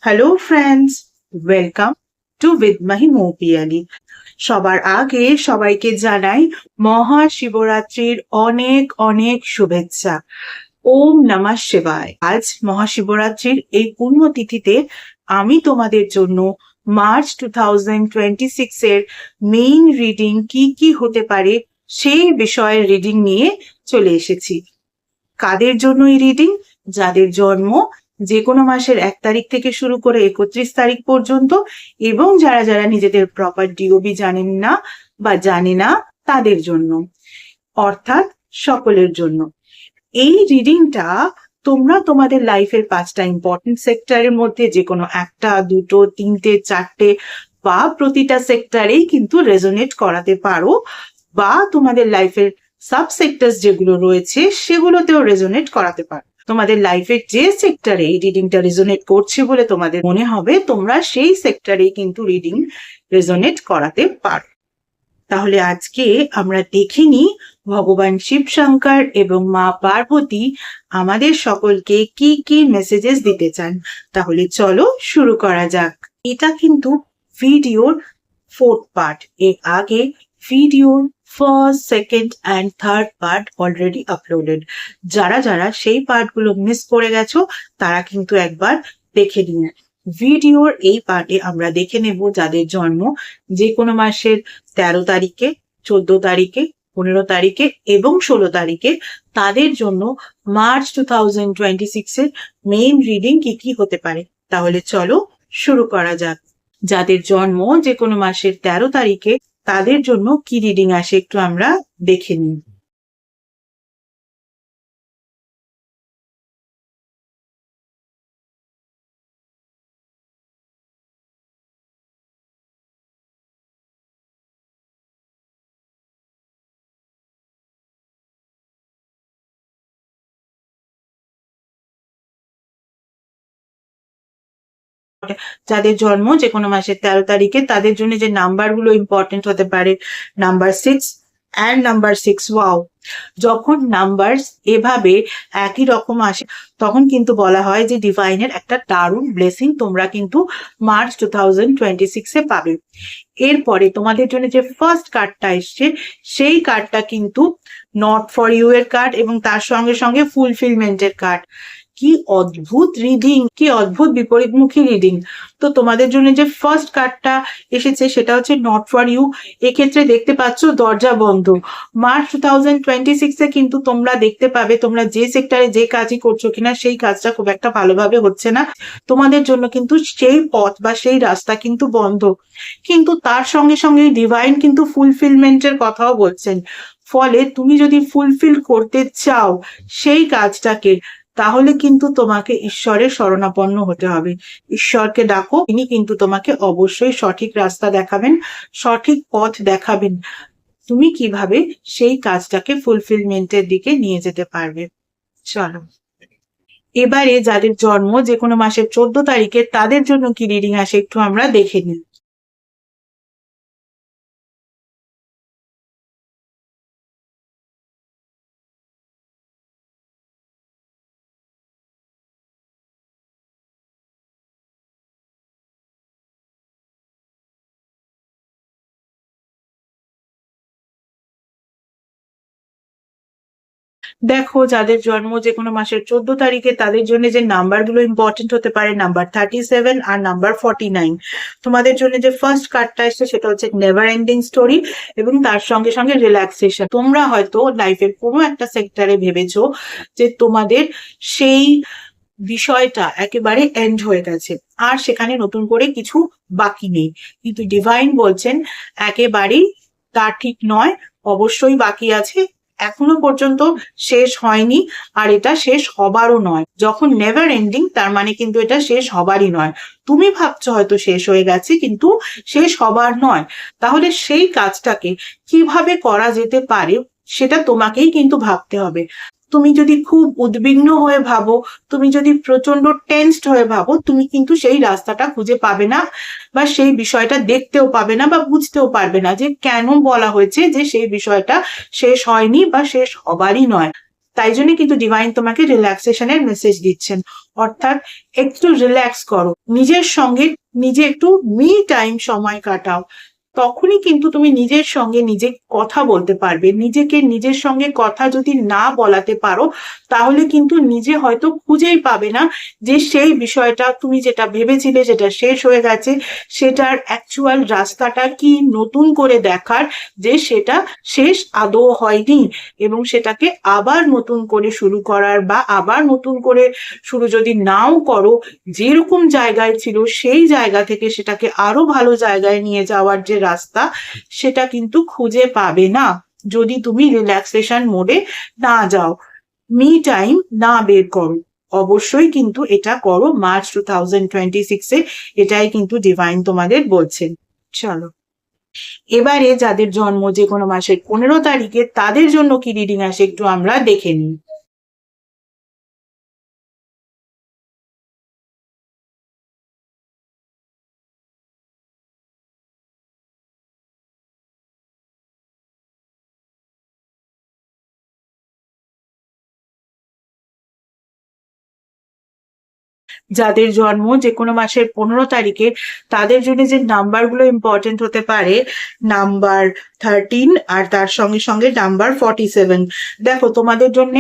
Hello friends, welcome to with Mahi Moupiyali. সবার আগে সবাইকে জানাই মহাশিবরাত্রির অনেক অনেক শুভেচ্ছা। ওম নমঃ শিবায়। আজ মহাশিবরাত্রির এই পুণ্যতিথিতে আমি তোমাদের জন্য মার্চ 2026 এর মেইন রিডিং কি কি হতে পারে সেই বিষয়ের রিডিং নিয়ে চলে এসেছি। কাদের জন্য এই রিডিং? যাদের জন্ম যে কোনো মাসের 1 তারিখ থেকে শুরু করে 31 তারিখ পর্যন্ত, এবং যারা যারা নিজেদের প্রপার ডিওবি জানেন না বা জানে না তাদের জন্য, অর্থাৎ সকলের জন্য। এই রিডিংটা তোমরা তোমাদের লাইফের 5টা ইম্পর্টেন্ট সেক্টরের মধ্যে যে কোনো 1টা, 2টো, 3টে, 4টে বা প্রতিটা সেক্টরেই কিন্তু রেজোনেট করাতে পারো, বা তোমাদের লাইফের সাব সেক্টরস যেগুলো রয়েছে সেগুলোতেও রেজোনেট করাতে পারো। তোমাদের লাইফের যে সেক্টরে এই রিডিংটা রেজোনেট করছে বলে তোমাদের মনে হবে, তোমরা সেই সেক্টরেই কিন্তু রিডিং রেজোনেট করাতে পারো। তাহলে আজকে আমরা দেখে নিই ভগবান শিব শঙ্কর এবং মা পার্বতী আমাদের সকলকে কি কি মেসেজেস দিতে চান। তাহলে চলো শুরু করা যাক। এটা কিন্তু ভিডিওর 4th পার্ট। এর আগে ভিডিওর 1st, 2nd and 3rd part already uploaded. যারা যারা সেই পার্টগুলো মিস করে গেছো তারা কিন্তু একবার দেখে নিন। ভিডিওর এই পার্টে আমরা দেখে নেব যাদের জন্ম যে কোনো মাসের 13 তারিখে, 14 তারিখে, 15 তারিখে এবং 16 তারিখে, তাদের জন্য মার্চ 2026 এর মেইন রিডিং কি কি হতে পারে। তাহলে চলো শুরু করা যাক। যাদের জন্ম যে কোনো মাসের 13 তারিখে, তাদের জন্য কি রিডিং আসে একটু আমরা দেখে নিই। যাদের জন্ম যে কোনো মাসের 13 তারিখে, তাদের জন্য যে নাম্বারগুলো ইম্পর্টেন্ট হতে পারে, নাম্বার 6 অ্যান্ড নাম্বার 6। ওয়াও, যখন নাম্বারস এভাবে একই রকম আসে তখন কিন্তু বলা হয় যে ডিভাইনের একটা দারুণ ব্লেসিং তোমরা কিন্তু মার্চ 2026 এ পাবে। এরপরে তোমাদের জন্য যে ফার্স্ট কার্ডটা এসছে সেই কার্ডটা কিন্তু নট ফর ইউ এর কার্ড এবং তার সঙ্গে সঙ্গে ফুলফিলমেন্টের কার্ড। কি অদ্ভুত রিডিং, কি অদ্ভুত বিপরীতমুখী রিডিং। তো তোমাদের জন্য যে ফার্স্ট কার্ডটা এসেছে সেটা হচ্ছে নট ফর ইউ। এক্ষেত্রে দেখতে পাচ্ছ দরজা বন্ধ। মার্চ 2026 এ কিন্তু তোমরা দেখতে পাবে তোমরা যে সেক্টরে যে কাজই করছো কিনা সেই কাজটা খুব একটা ভালোভাবে হচ্ছে না। তোমাদের জন্য কিন্তু সেই পথ বা সেই রাস্তা কিন্তু বন্ধ। কিন্তু তার সঙ্গে সঙ্গে ডিভাইন কিন্তু ফুলফিলমেন্টের কথাও বলছেন। ফলে তুমি যদি ফুলফিল করতে চাও সেই কাজটাকে, তাহলে কিন্তু তোমাকে ঈশ্বরের শরণাপন্ন হতে হবে। ঈশ্বরকে ডাকো, তিনি কিন্তু তোমাকে অবশ্যই সঠিক রাস্তা দেখাবেন, সঠিক পথ দেখাবেন তুমি কিভাবে সেই কাজটাকে ফুলফিলমেন্টের দিকে নিয়ে যেতে পারবে। চলো এবারে যাদের জন্ম যে কোনো মাসের 14 তারিখে, তাদের জন্য কি রিডিং আসে একটু আমরা দেখে নিই। দেখো যাদের জন্ম যে কোনো মাসের 14 তারিখে, তাদের জন্য যে নাম্বারগুলো ইম্পর্টেন্ট হতে পারে, নাম্বার 37 আর নাম্বার 49। তোমাদের জন্য যে ফার্স্ট কার্ডটা এসছে সেটা হচ্ছে নেভার এন্ডিং স্টোরি এবং তার সঙ্গে সঙ্গে রিল্যাক্সেশন। তোমরা হয়তো লাইফের কোনো একটা সেক্টরে ভেবেছো যে তোমাদের সেই বিষয়টা একেবারে এন্ড হয়ে গেছে, আর সেখানে নতুন করে কিছু বাকি নেই। কিন্তু ডিভাইন বলছেন একেবারেই তা ঠিক নয়, অবশ্যই বাকি আছে, এখনো পর্যন্ত শেষ হয়নি, আর এটা শেষ হবারও নয়। যখন নেভার এন্ডিং তার মানে কিন্তু এটা শেষ হবারই নয়। তুমি ভাবছো হয়তো শেষ হয়ে গেছে, কিন্তু শেষ হবার নয়। তাহলে সেই কাজটাকে কিভাবে করা যেতে পারে সেটা তোমাকেই কিন্তু ভাবতে হবে। তুমি যদি খুব উদ্বিগ্ন হয়ে ভাবো, তুমি যদি প্রচন্ড টেনসড হয়ে ভাবো, তুমি কিন্তু সেই রাস্তাটা খুঁজে পাবে না, বা সেই বিষয়টা দেখতেও পাবে না, বা বুঝতেও পারবে না যে কেন বলা হয়েছে যে সেই বিষয়টা শেষ হয়নি বা শেষ হবারই নয়। তাই জন্য কিন্তু ডিভাইন তোমাকে রিল্যাক্সেশনের মেসেজ দিচ্ছেন। অর্থাৎ একটু রিল্যাক্স করো, নিজের সঙ্গে নিজে একটু মি টাইম সময় কাটাও। তখনই কিন্তু তুমি নিজের সঙ্গে নিজে কথা বলতে পারবে। নিজেকে নিজের সঙ্গে কথা যদি না বলাতে পারো, তাহলে কিন্তু নিজে হয়তো খুঁজেই পাবে না যে সেই বিষয়টা তুমি যেটা ভেবেছিলে যেটা শেষ হয়ে গেছে, সেটার অ্যাকচুয়াল রাস্তাটা কি নতুন করে দেখার, যে সেটা শেষ আদৌ হয়নি, এবং সেটাকে আবার নতুন করে শুরু করার, বা আবার নতুন করে শুরু যদি নাও করো, যেরকম জায়গায় ছিল সেই জায়গা থেকে সেটাকে আরো ভালো জায়গায় নিয়ে যাওয়ার যে রাস্তা, সেটা কিন্তু খুঁজে পাবে না যদি তুমি রিল্যাক্সেশন মোডে না যাও, মি টাইম না বের করো। অবশ্যই কিন্তু এটা করো মার্চ 2026-এ, এটাই কিন্তু ডিভাইন তোমাদের বলছেন। চলো, এবারে যাদের জন্ম যে কোনো মাসের 15 তারিখে, তাদের জন্য কি রিডিং আসে একটু আমরা দেখে নিই। যাদের জন্ম যে কোনো মাসের 15 তারিখে, তাদের জন্য যে নাম্বারগুলো ইম্পর্টেন্ট হতে পারে, নাম্বার 13 আর তার সঙ্গে সঙ্গে নাম্বার 47। দেখো, তোমাদের জন্য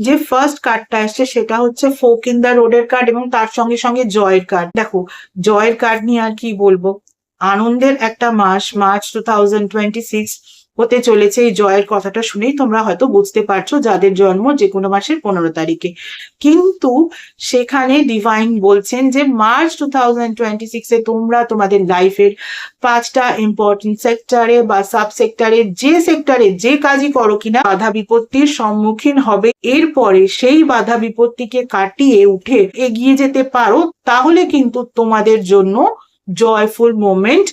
যে ফার্স্ট কার্ডটা আসছে সেটা হচ্ছে ফোক ইন দ্য রোডের কার্ড, এবং তার সঙ্গে সঙ্গে জয়ের কার্ড। দেখো, জয়ের কার্ড নিয়ে আর কি বলবো, আনন্দের একটা মাস মার্চ 2026 হতে চলেছে। এই জয়ের কথাটা শুনেই তোমরা হয়তো বুঝতে পারছো যাদের জন্ম যে কোনো মাসের 15 তারিখে। কিন্তু সেখানে ডিভাইন বলছেন যে মার্চ 2026-এ তোমরা তোমাদের লাইফের 5টা ইম্পর্টেন্ট সেক্টরে বা সাব সেক্টরে, যে সেক্টরে যে কাজই করো কিনা, বাধা বিপত্তির সম্মুখীন হবে। এরপরে সেই বাধা বিপত্তিকে কাটিয়ে উঠে এগিয়ে যেতে পারো, তাহলে কিন্তু তোমাদের জন্য জয়ফুল মোমেন্ট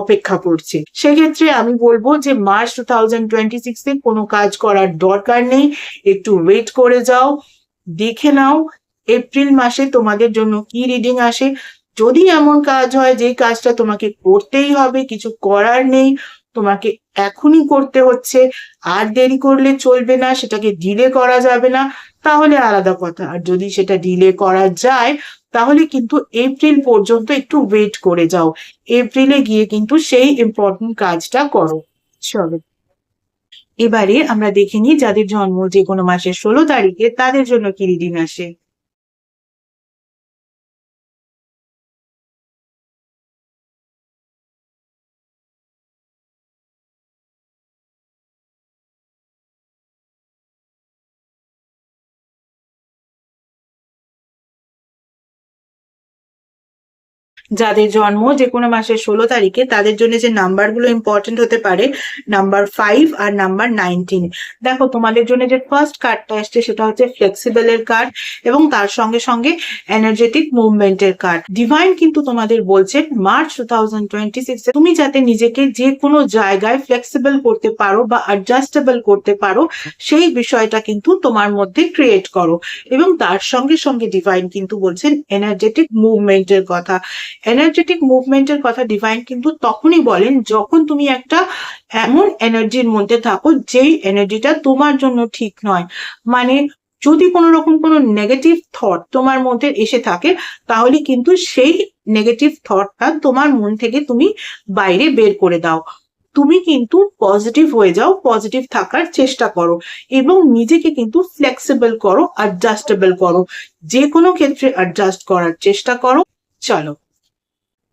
অপেক্ষা করছে। সেক্ষেত্রে আমি বলবো যে মার্চ 2026-এ কোনো কাজ করার দরকার নেই, একটু ওয়েট করে যাও, দেখে নাও এপ্রিল মাসে তোমাদের জন্য কি রিডিং আসে। যদি এমন কাজ হয় যে কাজটা তোমাকে করতেই হবে, কিছু করার নেই, তোমাকে এখনই করতে হচ্ছে, আর দেরি করলে চলবে না, সেটাকে ডিলে করা যাবে না, তাহলে আলাদা কথা। আর যদি সেটা ডিলে করা যায়, তাহলে কিন্তু এপ্রিল পর্যন্ত একটু ওয়েট করে যাও, এপ্রিলে গিয়ে কিন্তু সেই ইম্পর্টেন্ট কাজটা করো। চলো, এবারে আমরা দেখে নিই যাদের জন্ম যে কোনো মাসের 16 তারিখে, তাদের জন্য কি রিডিং আসে। যাদের জন্ম যে কোনো মাসের 16 তারিখে, তাদের জন্য যে নাম্বারগুলো ইম্পর্টেন্ট হতে পারে, নাম্বার 5 আর নাম্বার 19। দেখো, তোমাদের জন্য যে ফার্স্ট কার্ডটা আসছে সেটা হচ্ছে ফ্লেক্সিবলের কার্ড, এবং তার সঙ্গে সঙ্গে এনার্জেটিক মুভমেন্টের কার্ড। ডিভাইন কিন্তু তোমাদের বলছেন মার্চ 2026-এ তুমি যাতে নিজেকে যে কোনো জায়গায় ফ্লেক্সিবল করতে পারো বা অ্যাডজাস্টেবল করতে পারো, সেই বিষয়টা কিন্তু তোমার মধ্যে ক্রিয়েট করো। এবং তার সঙ্গে সঙ্গে ডিভাইন কিন্তু বলছেন এনার্জেটিক মুভমেন্টের কথা। এনার্জেটিক মুভমেন্টের কথা ডিভাইন কিন্তু তখনই বলেন যখন তুমি একটা এমন এনার্জির মধ্যে থাকো যেই এনার্জিটা তোমার জন্য ঠিক নয়। মানে যদি কোনো রকম কোনো নেগেটিভ থট তোমার মধ্যে এসে থাকে, তাহলে কিন্তু সেই নেগেটিভ থটটা তোমার মন থেকে তুমি বাইরে বের করে দাও। তুমি কিন্তু পজিটিভ হয়ে যাও, পজিটিভ থাকার চেষ্টা করো, এবং নিজেকে কিন্তু ফ্লেক্সিবল করো, অ্যাডজাস্টেবল করো, যে কোনো ক্ষেত্রে অ্যাডজাস্ট করার চেষ্টা করো। চলো,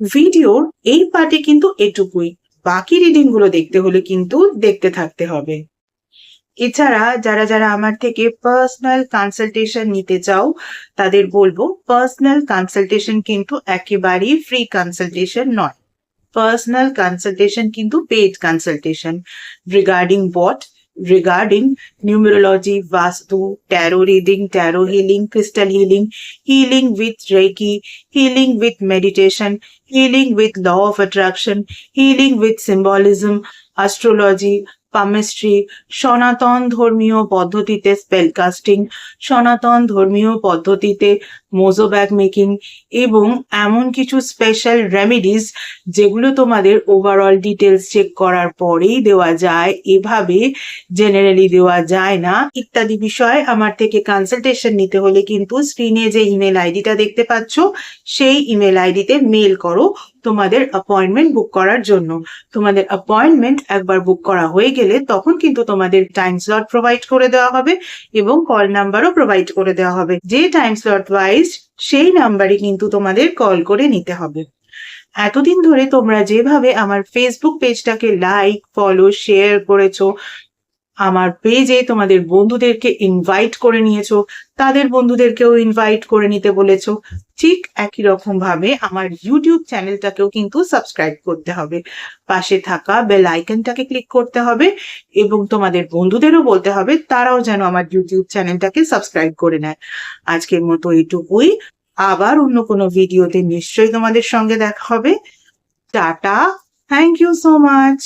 ভিডিওর এই পার্টে কিন্তু এটুকুই। বাকি রিডিং গুলো দেখতে হলে কিন্তু দেখতে থাকতে হবে। এছাড়া যারা যারা আমার থেকে পার্সোনাল কনসালটেশন নিতে চাও, তাদের বলবো পার্সোনাল কনসালটেশন কিন্তু একেবারেই ফ্রি কনসালটেশন নয়। পার্সোনাল কনসালটেশন কিন্তু paid consultation. Regarding what? Regarding numerology, vastu, tarot reading, tarot healing, crystal healing, healing with reiki, healing with meditation, healing with law of attraction, healing with symbolism, astrology, palmistry, সনাতন ধর্মীয় পদ্ধতিতে spell casting, সনাতন ধর্মীয় পদ্ধতিতে Mojo bag making এবং এমন কিছু special remedies যেগুলো তোমাদের ওভারঅল ডিটেলস চেক করার পরেই দেওয়া যায়, এভাবে জেনারেলি দেওয়া যায় না ইত্যাদি বিষয়ে আমার থেকে কনসালটেশন নিতে হলে কিন্তু স্ক্রিনে যে ইমেল আইডিটা দেখতে পাচ্ছ সেই ইমেল আইডিতে মেল করো তোমাদের অ্যাপয়েন্টমেন্ট বুক করার জন্য। তোমাদের অ্যাপয়েন্টমেন্ট একবার বুক করা হয়ে গেলে তখন কিন্তু তোমাদের টাইম স্লট প্রোভাইড করে দেওয়া হবে এবং কল নাম্বারও প্রোভাইড করে দেওয়া হবে। যে টাইম স্লট ওয়াইজ সেই নাম্বারে কিন্তু তোমাদের কল করে নিতে হবে। এতদিন ধরে তোমরা যেভাবে আমার ফেসবুক পেজটাকে লাইক, ফলো, শেয়ার করেছো, আমার পেজে তোমাদের বন্ধুদেরকে ইনভাইট করে নিয়েছো, তাদের বন্ধুদেরকেও ইনভাইট করে নিতে বলেছো, ঠিক একই রকম ভাবে আমার ইউটিউব চ্যানেলটাকেও কিন্তু সাবস্ক্রাইব করতে হবে। পাশে থাকা বেল আইকনটাকে ক্লিক করতে হবে এবং তোমাদের বন্ধুদেরও বলতে হবে তারাও যেন আমার ইউটিউব চ্যানেলটাকে সাবস্ক্রাইব করে নেয়। আজকের মতো এইটুকুই। আবার অন্য কোনো ভিডিওতে নিশ্চয়ই তোমাদের সঙ্গে দেখা হবে। Tata, thank you so much.